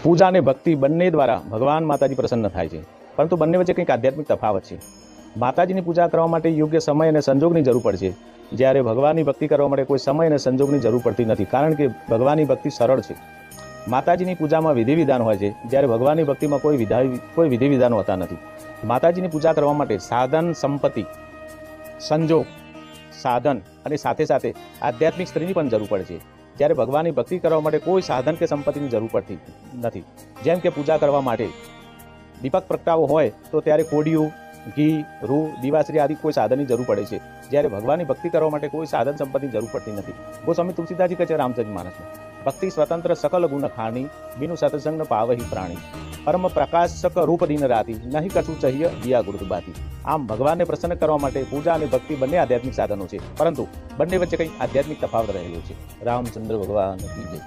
પૂજા અને ભક્તિ બંને દ્વારા ભગવાન માતાજી પ્રસન્ન થાય છે, પરંતુ બંને વચ્ચે કંઈક આધ્યાત્મિક તફાવત છે. માતાજીની પૂજા કરવા માટે યોગ્ય સમય અને સંજોગની જરૂર પડશે, જ્યારે ભગવાનની ભક્તિ કરવા માટે કોઈ સમય અને સંજોગની જરૂર પડતી નથી, કારણ કે ભગવાનની ભક્તિ સરળ છે. માતાજીની પૂજામાં વિધિ વિધાન હોય છે, જ્યારે ભગવાનની ભક્તિમાં કોઈ વિધિ વિધાનો હોતા નથી. માતાજીની પૂજા કરવા માટે સાધન, સંપત્તિ, સંજોગ, સાધન અને સાથે સાથે આધ્યાત્મિક સ્ત્રીની પણ જરૂર પડે છે, જ્યારે ભગવાનની ભક્તિ કરવા માટે કોઈ સાધન કે સંપત્તિની જરૂર પડતી નથી. જેમ કે પૂજા કરવા માટે દીપક પ્રગટાવો હોય તો ત્યારે કોડિયું, ઘી, રૂ, દિવાશ્રી આદિ કોઈ સાધનની જરૂર પડે છે, જ્યારે ભગવાનની ભક્તિ કરવા માટે કોઈ સાધન સંપત્તિની જરૂર પડતી નથી. ગોસ્વામી તુલસીદાસજી કહે છે રામચરિત માનસમાં, ભક્તિ સ્વતંત્ર સકલ ગુણ ખાણી, બિનુ સત્સંગ પાવહી પ્રાણી, પરમ પ્રકાશક રૂપ દિન રાતી, નહીં કછું ચહિય દિયા ગુરુત બાતી. આમ ભગવાનને પ્રસન્ન કરવા માટે પૂજા અને ભક્તિ બંને આધ્યાત્મિક સાધનો છે, પરંતુ બંને વચ્ચે કંઈ આધ્યાત્મિક તફાવત રહેલો છે. રામચંદ્ર ભગવાન કી જય.